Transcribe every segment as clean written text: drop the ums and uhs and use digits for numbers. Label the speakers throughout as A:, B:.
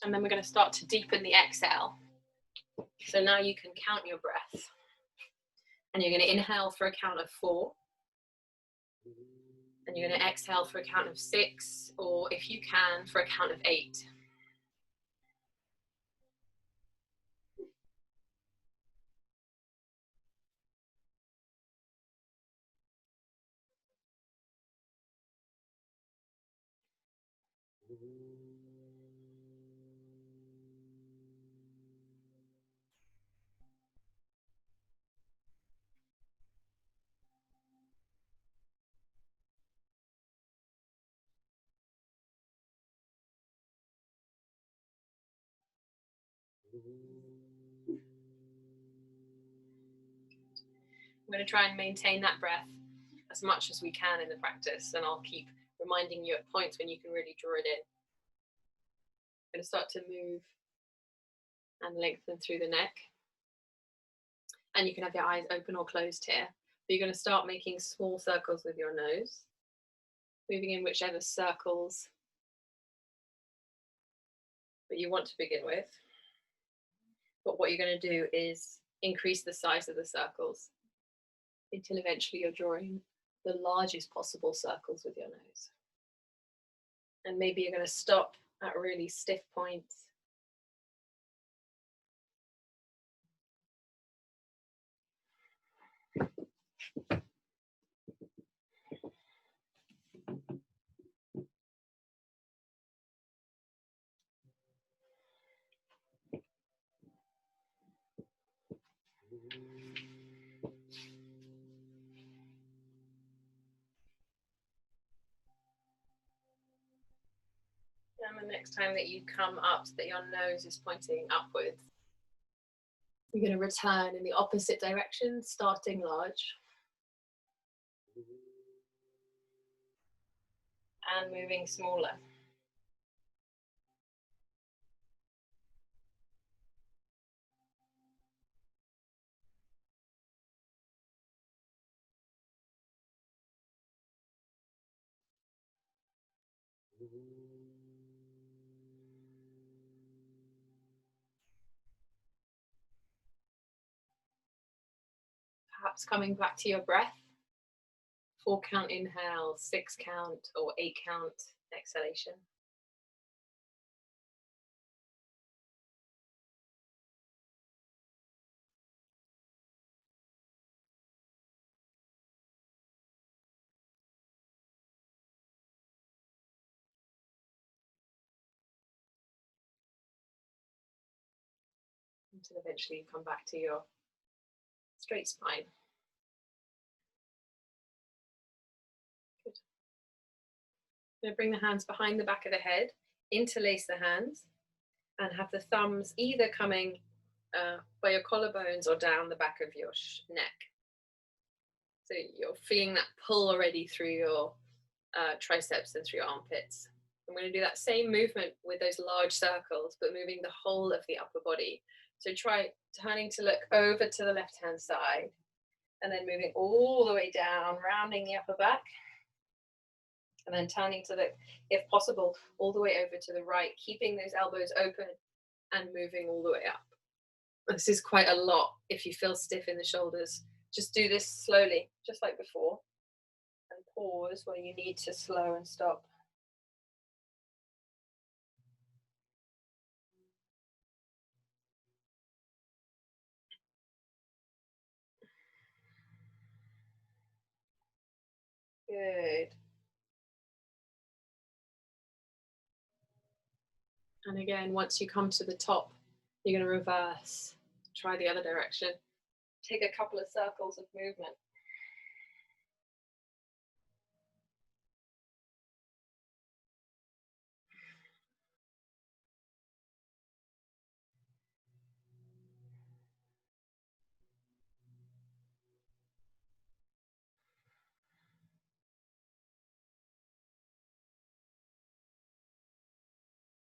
A: And then we're going to start to deepen the exhale. So now you can count your breath. And you're going to inhale for a count of 4. And you're going to exhale for a count of 6, or if you can, for a count of 8. I'm going to try and maintain that breath as much as we can in the practice, and I'll keep reminding you at points when you can really draw it in. I'm going to start to move and lengthen through the neck. And you can have your eyes open or closed here. But you're going to start making small circles with your nose, moving in whichever circles that you want to begin with. But what you're going to do is increase the size of the circles until eventually you're drawing the largest possible circles with your nose. And maybe you're going to stop at really stiff points. And the next time that you come up so that your nose is pointing upwards, you're going to return in the opposite direction, starting large. And moving smaller. Perhaps coming back to your breath. 4 count inhale, 6 count, or 8 count exhalation. Until eventually you come back to your straight spine. Good. Now bring the hands behind the back of the head, interlace the hands, and have the thumbs either coming by your collarbones or down the back of your neck. So you're feeling that pull already through your triceps and through your armpits. I'm going to do that same movement with those large circles, but moving the whole of the upper body. So try turning to look over to the left-hand side, and then moving all the way down, rounding the upper back, and then turning to look, if possible, all the way over to the right, keeping those elbows open and moving all the way up. This is quite a lot. If you feel stiff in the shoulders, just do this slowly, just like before, and pause where you need to slow and stop. Good. And again, once you come to the top, you're going to reverse. Try the other direction. Take a couple of circles of movement.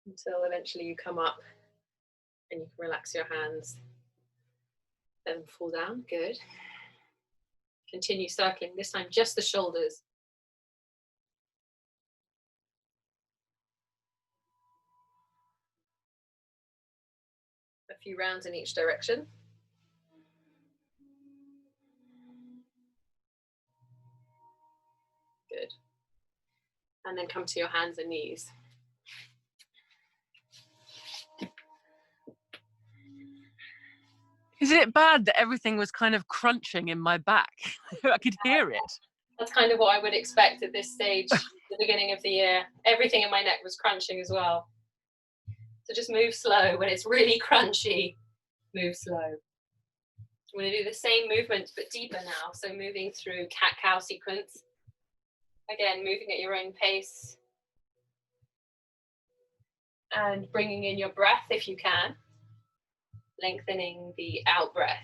A: Until eventually you come up and you can relax your hands. Then fall down. Good. Continue circling, this time just the shoulders. a few rounds in each direction. Good. And then come to your hands and knees.
B: Is it bad that everything was kind of crunching in my back? I could hear it.
A: That's kind of what I would expect at this stage, the beginning of the year. Everything in my neck was crunching as well. So just move slow. When it's really crunchy, move slow. I'm going to do the same movement but deeper now. So moving through cat-cow sequence. Again, moving at your own pace. And bringing in your breath if you can. Lengthening the out breath.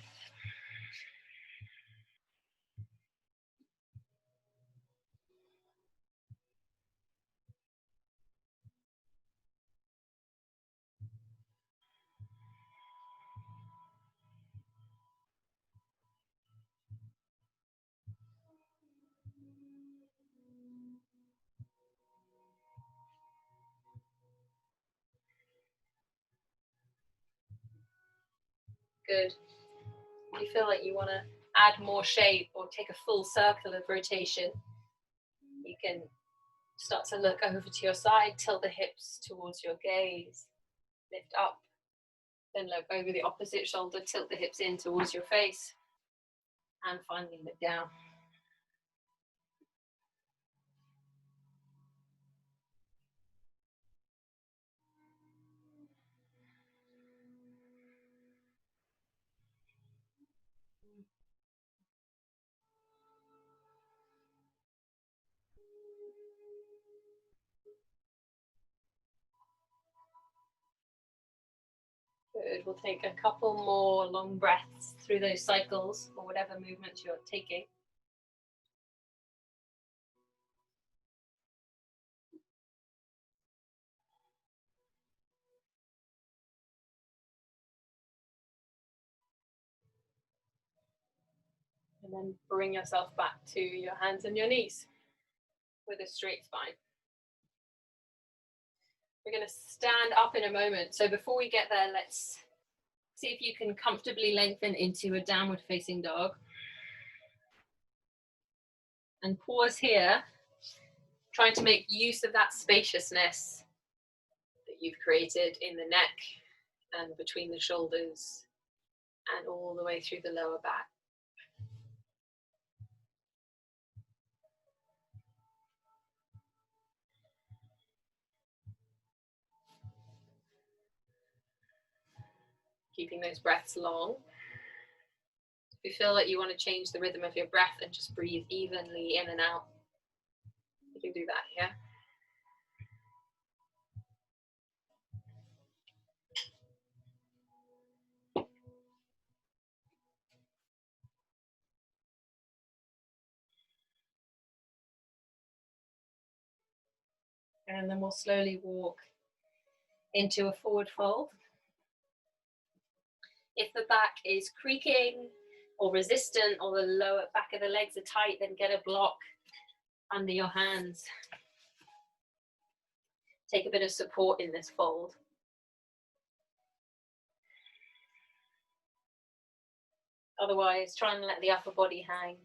A: Good. If you feel like you want to add more shape or take a full circle of rotation, you can start to look over to your side, tilt the hips towards your gaze, lift up, then look over the opposite shoulder, tilt the hips in towards your face, and finally look down. Good. We'll take a couple more long breaths through those cycles or whatever movement you're taking. And then bring yourself back to your hands and your knees with a straight spine. We're going to stand up in a moment. So before we get there, let's see if you can comfortably lengthen into a downward facing dog. And pause here, trying to make use of that spaciousness that you've created in the neck and between the shoulders and all the way through the lower back. Keeping those breaths long. If you feel like you want to change the rhythm of your breath and just breathe evenly in and out, you can do that here. And then we'll slowly walk into a forward fold. If the back is creaking or resistant or the lower back of the legs are tight, then get a block under your hands. Take a bit of support in this fold. Otherwise, try and let the upper body hang.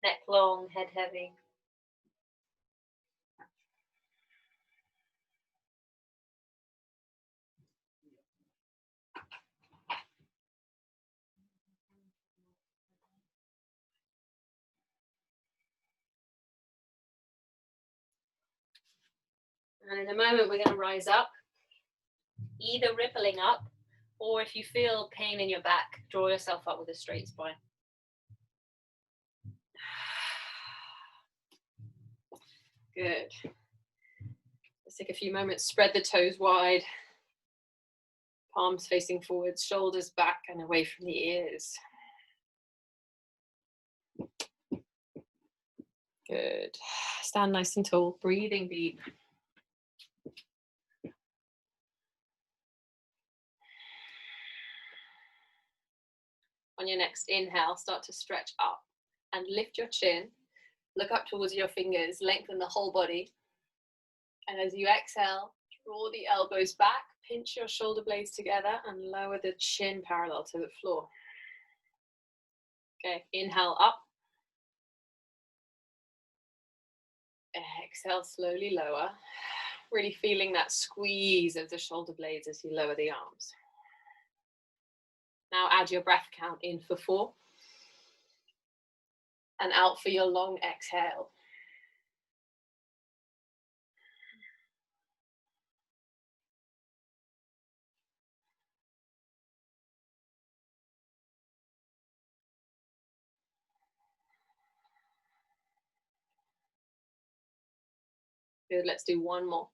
A: Neck long, head heavy. And in a moment, we're going to rise up, either rippling up, or if you feel pain in your back, draw yourself up with a straight spine. Good. Let's take a few moments, spread the toes wide, palms facing forwards, shoulders back and away from the ears. Good. Stand nice and tall, breathing deep. On your next inhale, start to stretch up and lift your chin. Look up towards your fingers, lengthen the whole body. And as you exhale, draw the elbows back, pinch your shoulder blades together and lower the chin parallel to the floor. Okay, inhale up. Exhale, slowly lower. Really feeling that squeeze of the shoulder blades as you lower the arms. Now add your breath count in for 4 and out for your long exhale. Good, let's do one more.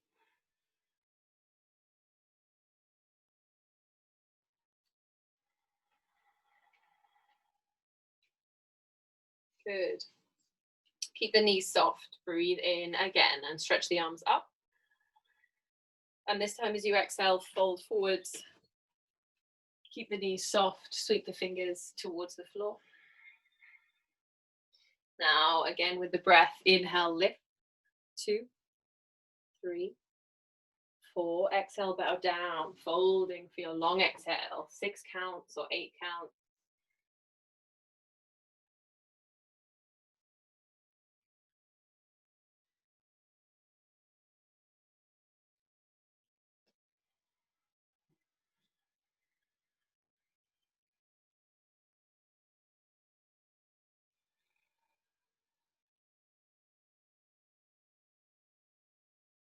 A: Good. Keep the knees soft. Breathe in again and stretch the arms up. And this time as you exhale, fold forwards. Keep the knees soft. Sweep the fingers towards the floor. Now again with the breath, inhale, lift. 2, 3, 4. Exhale, bow down. Folding for your long exhale. 6 counts or 8 counts.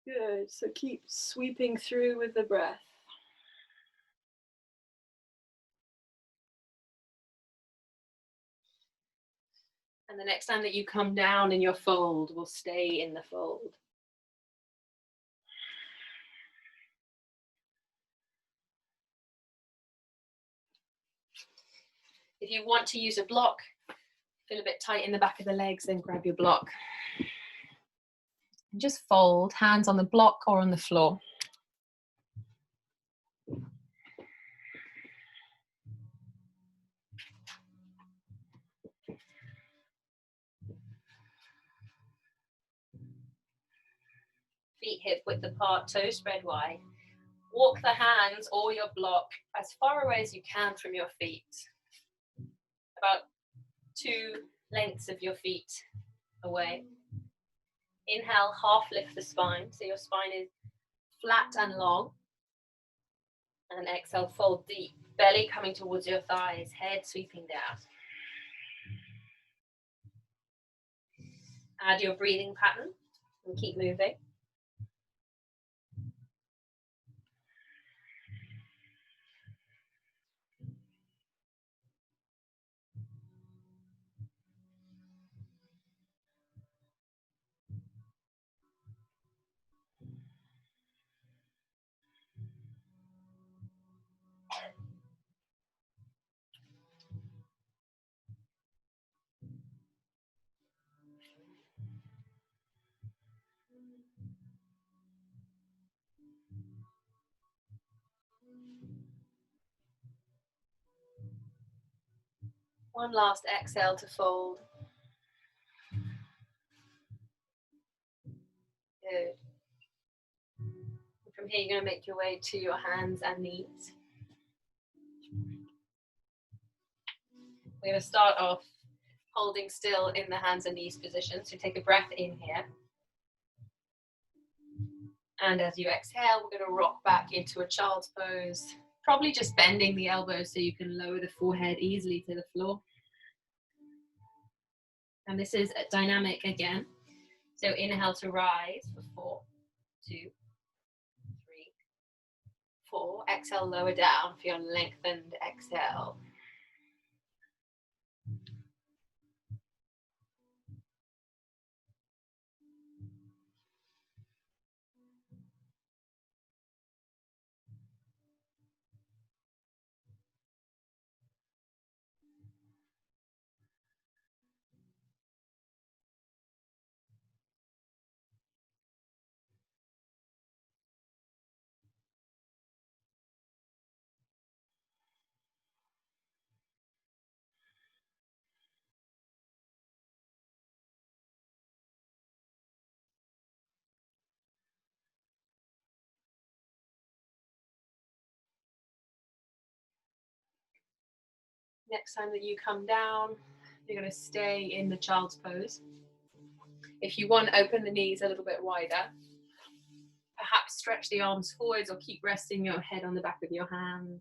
A: Good, so keep sweeping through with the breath. And the next time that you come down in your fold, we'll stay in the fold. If you want to use a block, feel a bit tight in the back of the legs, then grab your block. And just fold, hands on the block or on the floor. Feet hip width apart, toes spread wide. Walk the hands or your block as far away as you can from your feet. About 2 lengths of your feet away. Inhale, half lift the spine, so your spine is flat and long. And exhale, fold deep, belly coming towards your thighs, head sweeping down. Add your breathing pattern and keep moving. One last exhale to fold. Good. From here, you're going to make your way to your hands and knees. We're going to start off holding still in the hands and knees position. So take a breath in here. And as you exhale, we're going to rock back into a child's pose. Probably just bending the elbows so you can lower the forehead easily to the floor. And this is a dynamic again. So inhale to rise for 4, 2, 3, 4. Exhale, lower down for your lengthened exhale. Next time that you come down, you're going to stay in the child's pose. If you want, open the knees a little bit wider. Perhaps stretch the arms forwards or keep resting your head on the back of your hands.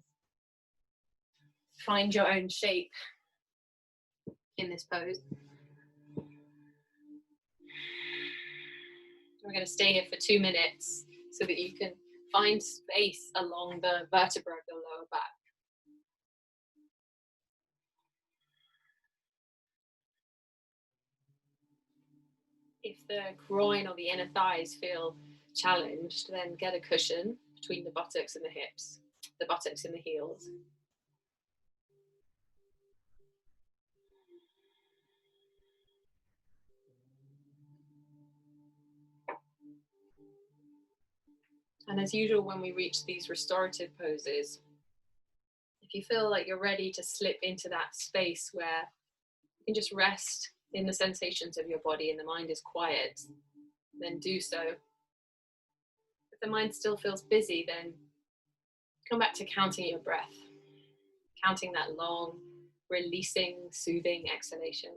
A: Find your own shape in this pose. We're going to stay here for 2 minutes so that you can find space along the vertebra of the lower back. If the groin or the inner thighs feel challenged, then get a cushion between the buttocks and the hips, the buttocks and the heels. And as usual, when we reach these restorative poses, if you feel like you're ready to slip into that space where you can just rest in the sensations of your body and the mind is quiet, then do so. If the mind still feels busy, then come back to counting your breath, counting that long, releasing, soothing exhalation.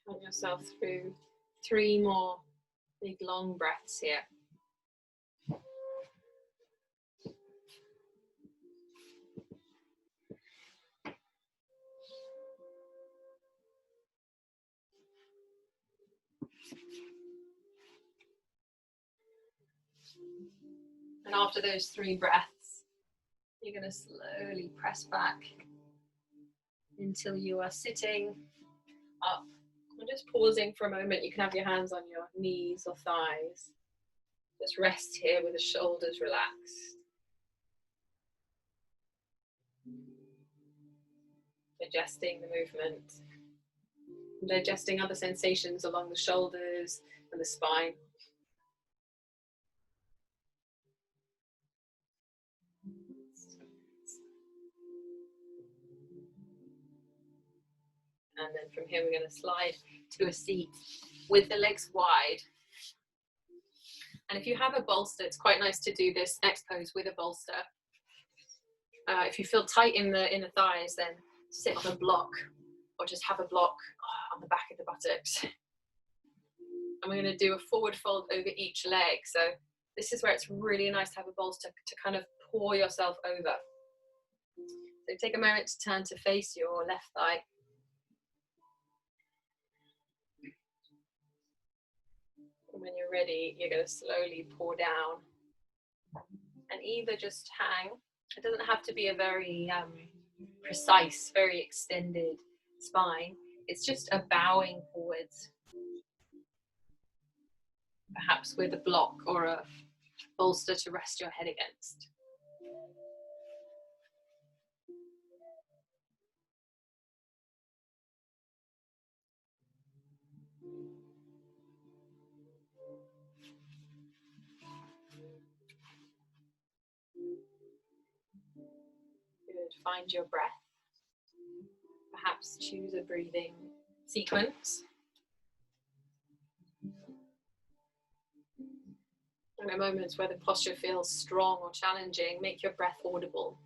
A: Count yourself through 3 more big long breaths here. And after those 3 breaths, you're going to slowly press back until you are sitting up. And just pausing for a moment. You can have your hands on your knees or thighs. Just rest here with the shoulders relaxed. Digesting the movement. And digesting other sensations along the shoulders and the spine. And then from here, we're going to slide to a seat with the legs wide. And if you have a bolster, it's quite nice to do this next pose with a bolster. If you feel tight in the inner thighs, then sit on a block or just have a block on the back of the buttocks. And we're going to do a forward fold over each leg. So this is where it's really nice to have a bolster to kind of pour yourself over. So take a moment to turn to face your left thigh. And when you're ready, you're going to slowly pour down and either just hang. It doesn't have to be a very precise, very extended spine. It's just a bowing forwards, perhaps with a block or a bolster to rest your head against. Good. Find your breath. Perhaps choose a breathing sequence. And in moments where the posture feels strong or challenging, make your breath audible.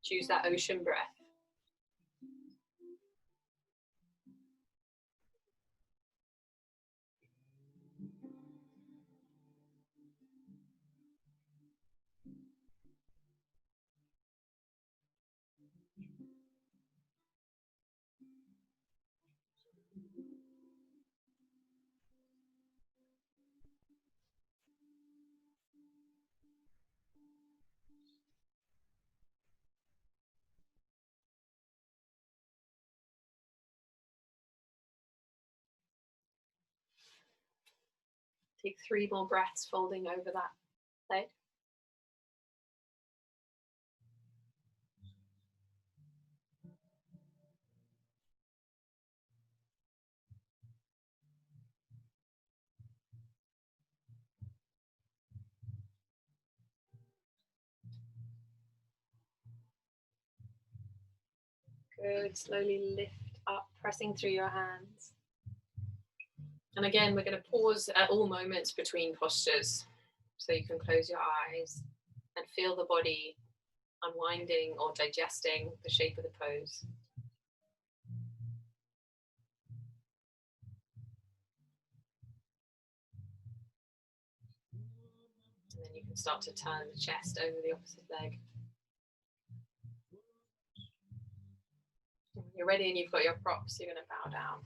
A: Choose that ocean breath. Take 3 more breaths, folding over that leg. Good, slowly lift up, pressing through your hands. And again, we're going to pause at all moments between postures. So you can close your eyes and feel the body unwinding or digesting the shape of the pose. And then you can start to turn the chest over the opposite leg. When you're ready and you've got your props, you're going to bow down.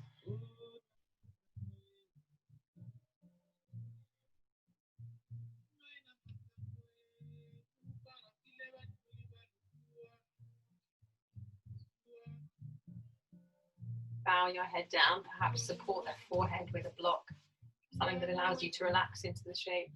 A: Bow your head down, perhaps support the forehead with a block, something that allows you to relax into the shape.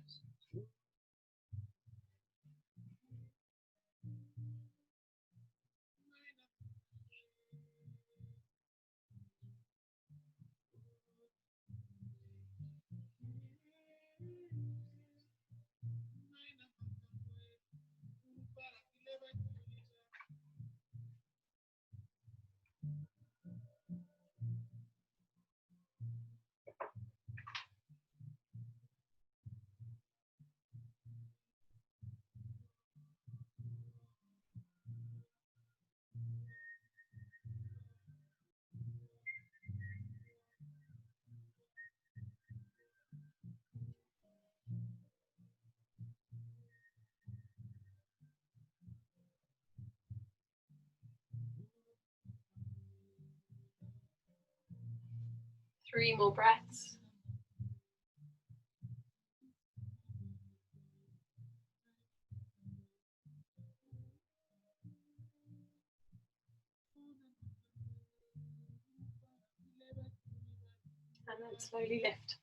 A: Three more breaths. And then slowly lift.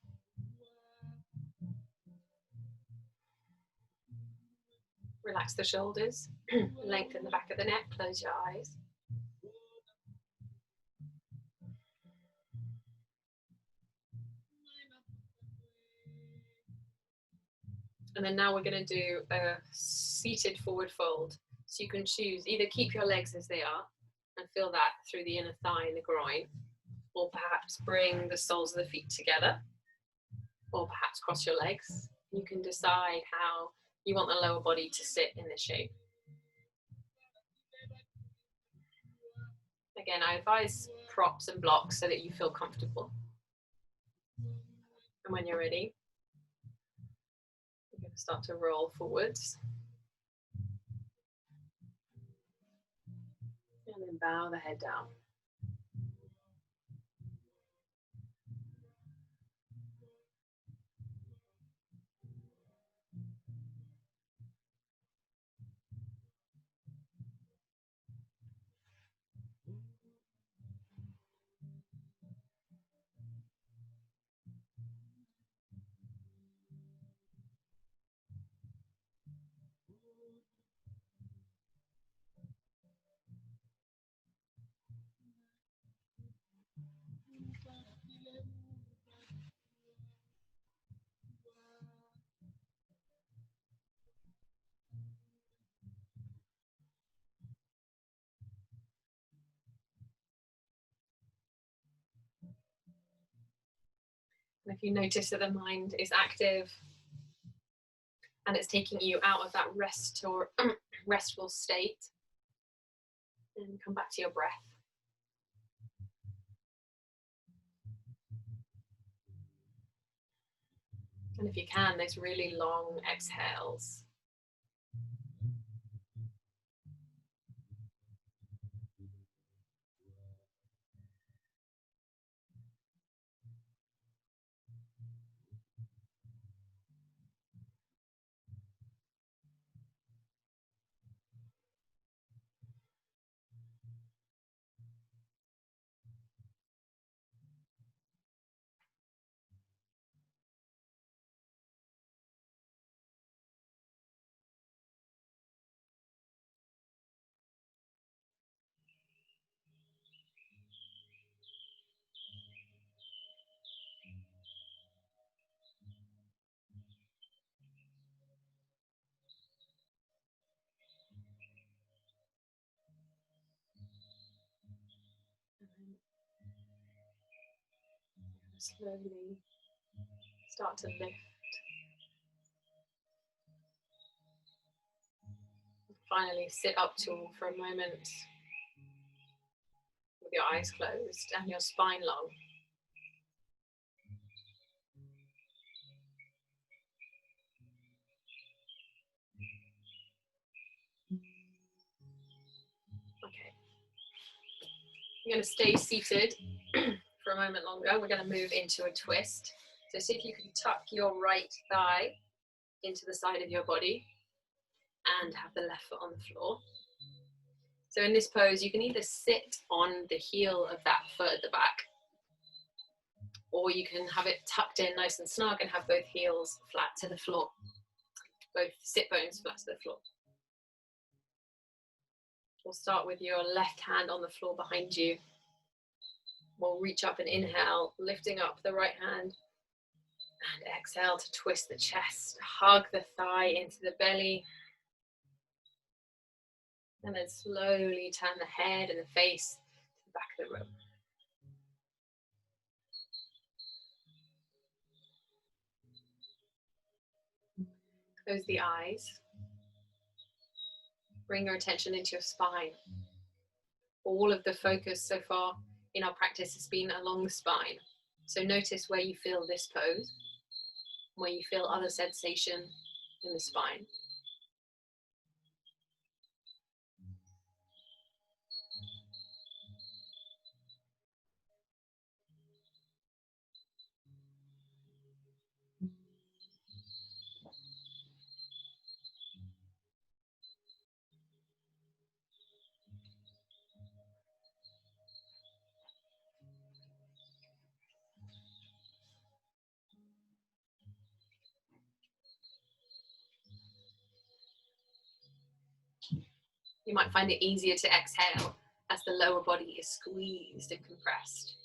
A: Relax the shoulders, lengthen the back of the neck, close your eyes. And then now we're going to do a seated forward fold. So you can choose, either keep your legs as they are and feel that through the inner thigh and the groin, or perhaps bring the soles of the feet together, or perhaps cross your legs. You can decide how you want the lower body to sit in this shape. Again, I advise props and blocks so that you feel comfortable. And when you're ready, you're going to start to roll forwards. And then bow the head down. And if you notice that the mind is active and it's taking you out of that restful state, then come back to your breath. And if you can, those really long exhales. Slowly start to lift. Finally sit up tall for a moment with your eyes closed and your spine long. Okay. You're going to stay seated for a moment longer. We're going to move into a twist. So see if you can tuck your right thigh into the side of your body and have the left foot on the floor. So in this pose, you can either sit on the heel of that foot at the back, or you can have it tucked in nice and snug and have both heels flat to the floor, both sit bones flat to the floor. We'll start with your left hand on the floor behind you. We'll reach up and inhale, lifting up the right hand, and exhale to twist the chest, hug the thigh into the belly, and then slowly turn the head and the face to the back of the room. Close the eyes. Bring your attention into your spine. All of the focus so far in our practice has been along the spine. So notice where you feel this pose, where you feel other sensation in the spine. You might find it easier to exhale as the lower body is squeezed and compressed.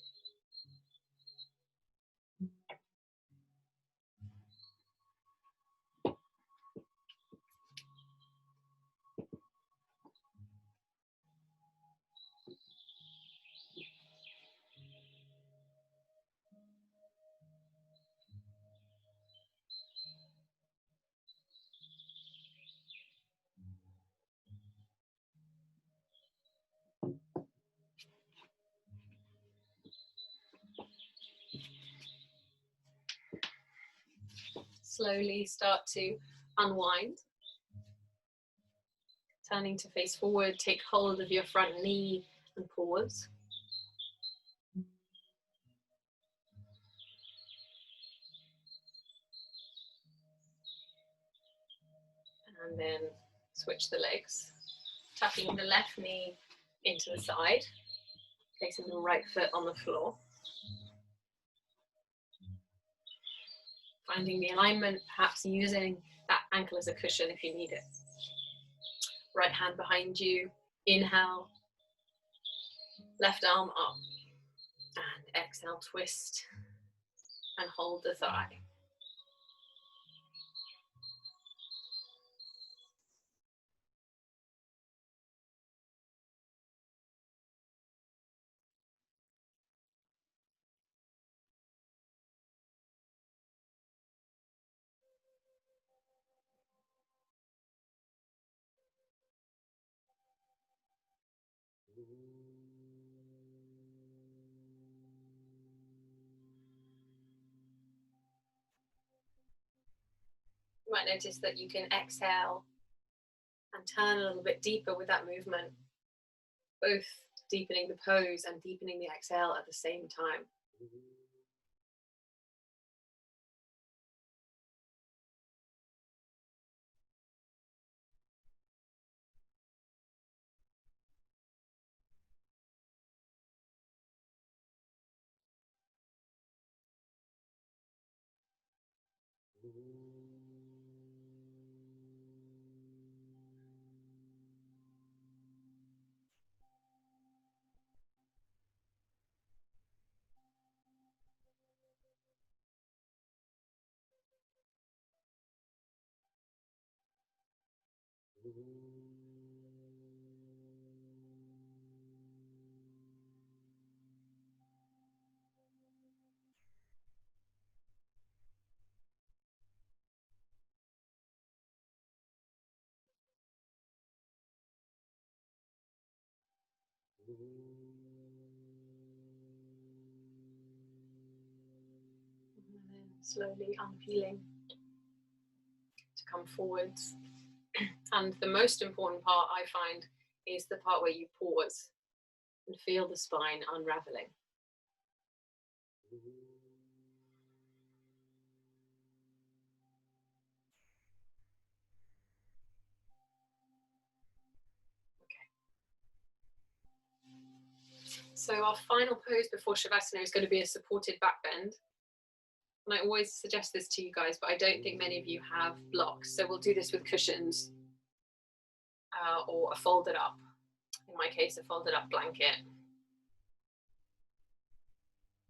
A: Slowly start to unwind. Turning to face forward, take hold of your front knee and pause. And then switch the legs. Tucking the left knee into the side, placing the right foot on the floor. Finding the alignment, perhaps using that ankle as a cushion if you need it. Right hand behind you, inhale, left arm up, and exhale, twist, and hold the thigh. You might notice that you can exhale and turn a little bit deeper with that movement, both deepening the pose and deepening the exhale at the same time. And then slowly unpeeling to come forwards. And the most important part, I find, is the part where you pause and feel the spine unraveling. So our final pose before Shavasana is going to be a supported back bend. And I always suggest this to you guys, but I don't think many of you have blocks. So we'll do this with cushions or a folded up. In my case, a folded up blanket.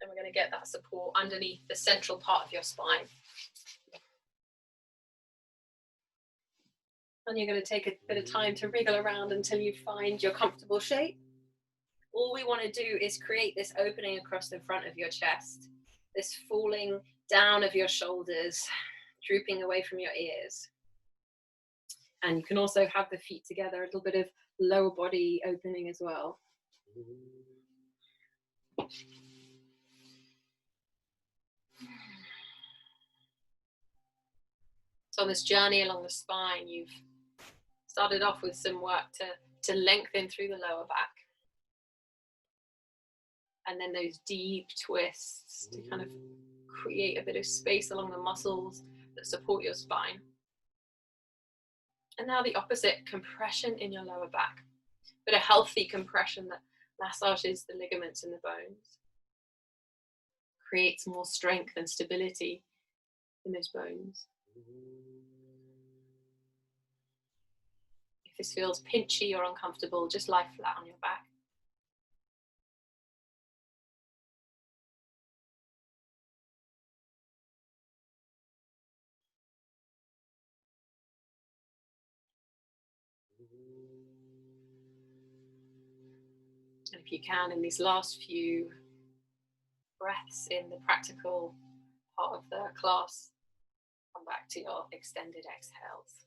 A: And we're going to get that support underneath the central part of your spine. And you're going to take a bit of time to wriggle around until you find your comfortable shape. All we want to do is create this opening across the front of your chest, this falling down of your shoulders, drooping away from your ears. And you can also have the feet together, a little bit of lower body opening as well. So on this journey along the spine, you've started off with some work to lengthen through the lower back. And then those deep twists to kind of create a bit of space along the muscles that support your spine. And now the opposite, compression in your lower back, but a healthy compression that massages the ligaments and the bones, creates more strength and stability in those bones. If this feels pinchy or uncomfortable, just lie flat on your back. And if you can, in these last few breaths in the practical part of the class, come back to your extended exhales.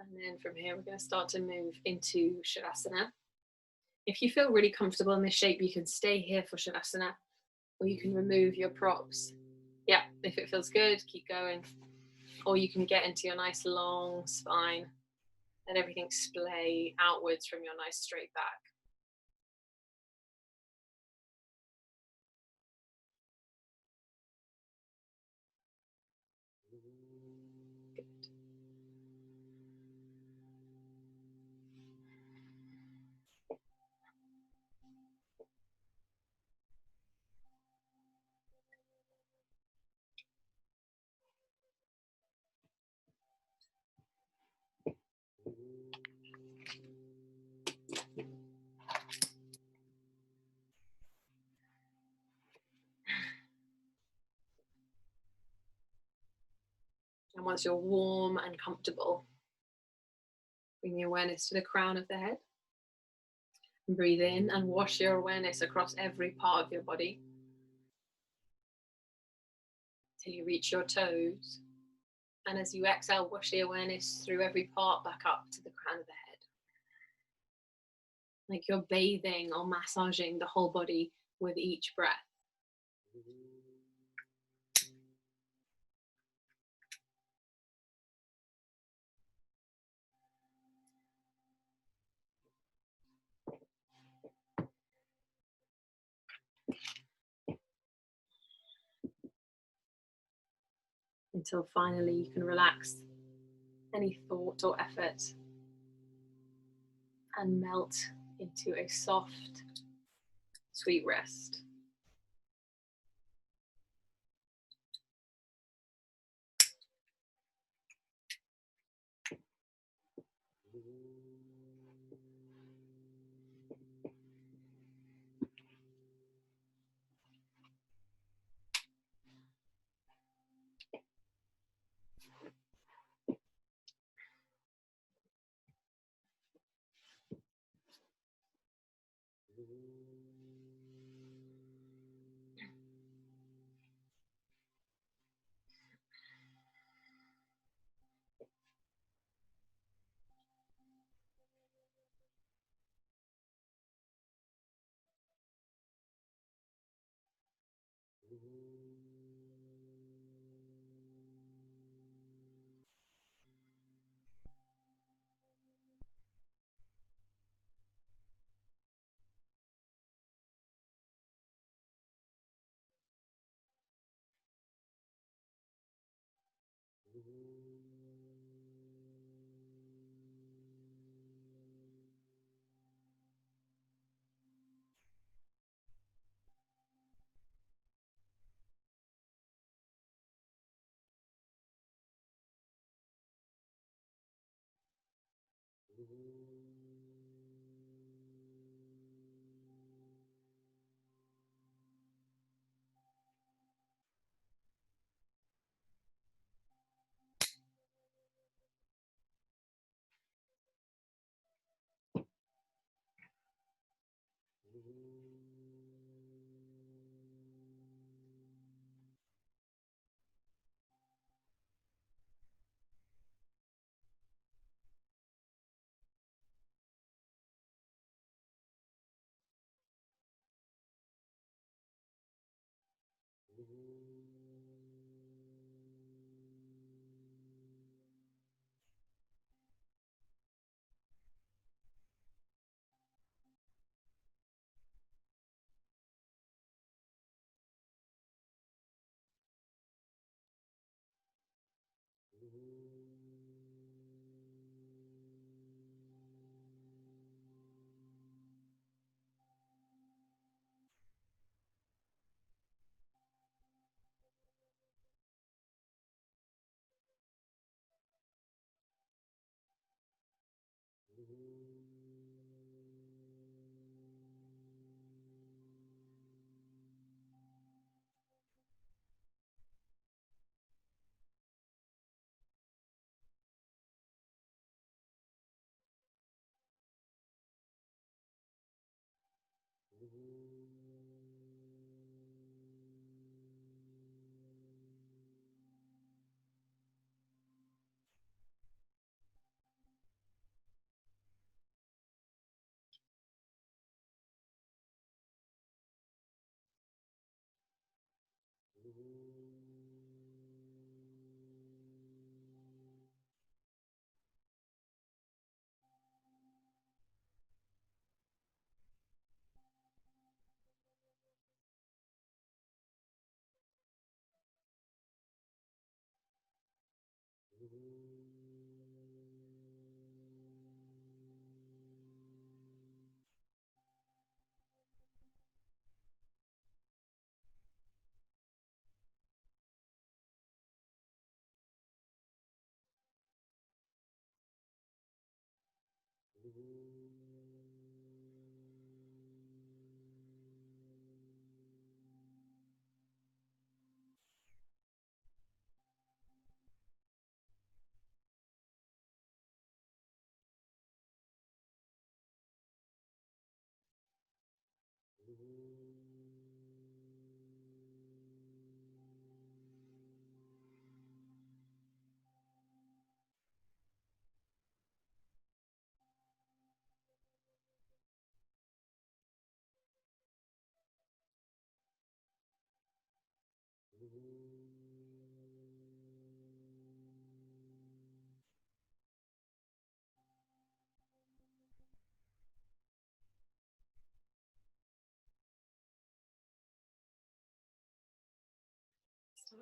A: And then from here, we're going to start to move into Shavasana. If you feel really comfortable in this shape, you can stay here for Shavasana, or you can remove your props. Yeah, if it feels good, keep going. Or you can get into your nice long spine. Let everything splay outwards from your nice straight back. And once you're warm and comfortable, bring the awareness to the crown of the head. And breathe in and wash your awareness across every part of your body till you reach your toes. And as you exhale, wash the awareness through every part back up to the crown of the head. Like you're bathing or massaging the whole body with each breath. Until finally you can relax any thought or effort and melt into a soft, sweet rest.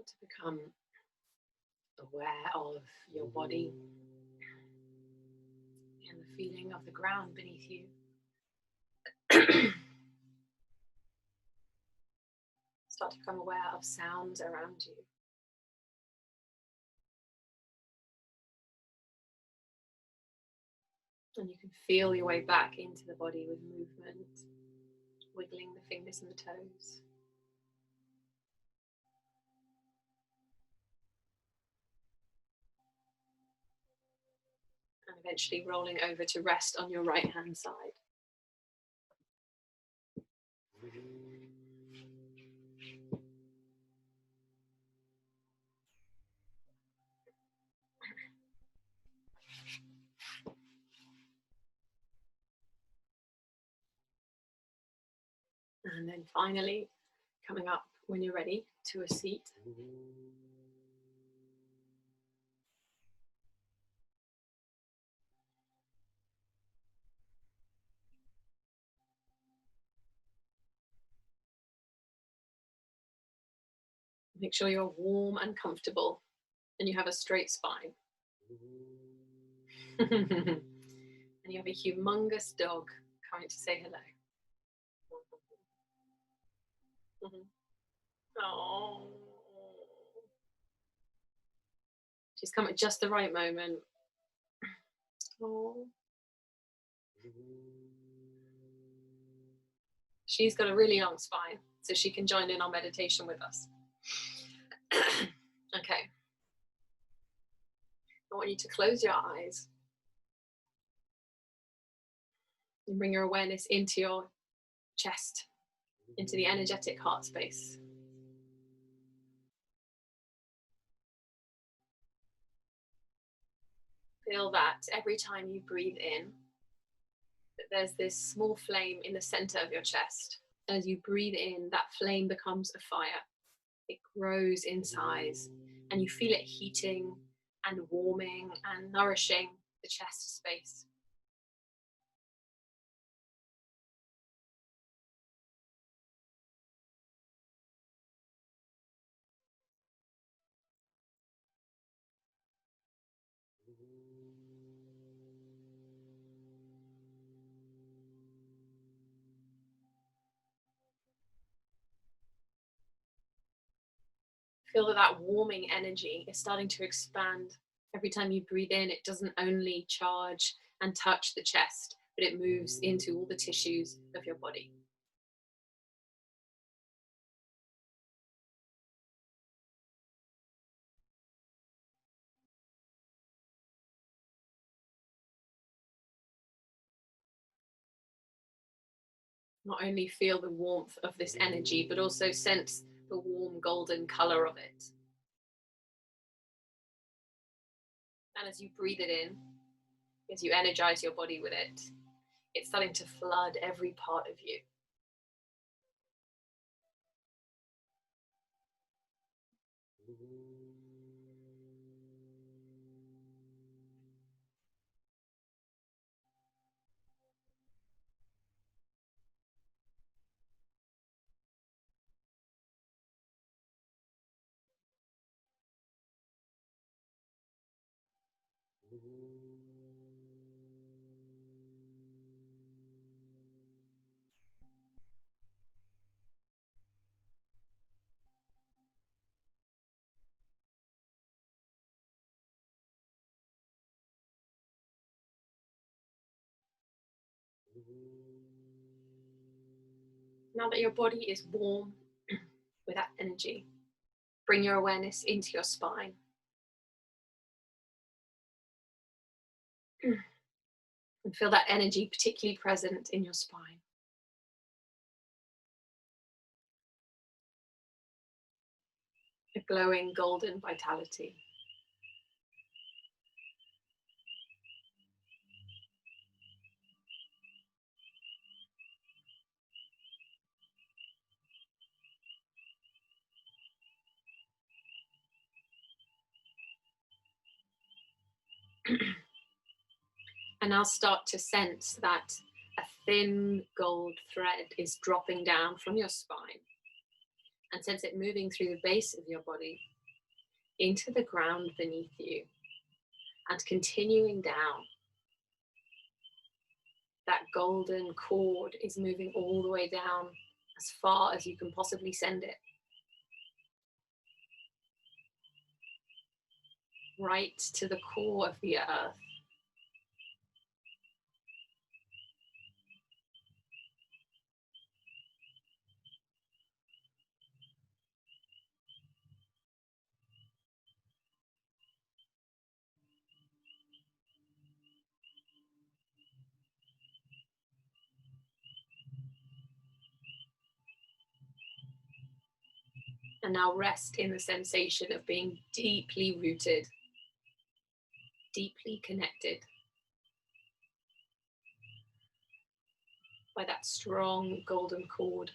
A: start to become aware of your body and the feeling of the ground beneath you. Start to become aware of sounds around you. And you can feel your way back into the body with movement, wiggling the fingers and the toes. And eventually rolling over to rest on your right hand side. And then finally, coming up when you're ready to a seat. Make sure you're warm and comfortable and you have a straight spine. And you have a humongous dog coming to say hello. Oh. She's come at just the right moment. Oh. She's got a really long spine, so she can join in our meditation with us. Okay. I want you to close your eyes and bring your awareness into your chest, into the energetic heart space. Feel that every time you breathe in, that there's this small flame in the center of your chest. As you breathe in, that flame becomes a fire. It grows in size, and you feel it heating and warming and nourishing the chest space. Feel that warming energy is starting to expand. Every time you breathe in, it doesn't only charge and touch the chest, but it moves into all the tissues of your body. Not only feel the warmth of this energy, but also sense the warm golden color of it. And as you breathe it in, as you energize your body with it, it's starting to flood every part of you. Now that your body is warm with that energy, bring your awareness into your spine. And feel that energy particularly present in your spine. A glowing golden vitality. And now start to sense that a thin gold thread is dropping down from your spine. And sense it moving through the base of your body into the ground beneath you and continuing down. That golden cord is moving all the way down as far as you can possibly send it. Right to the core of the earth. And now rest in the sensation of being deeply rooted, deeply connected by that strong golden cord.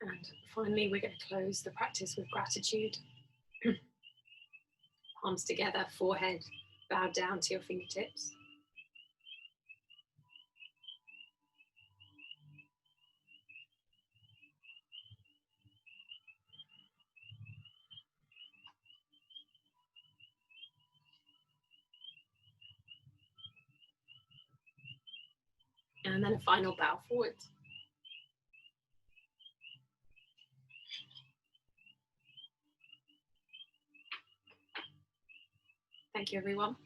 A: And finally, we're going to close the practice with gratitude. Palms together, forehead bowed down to your fingertips. And then a final bow forward. Thank you, everyone.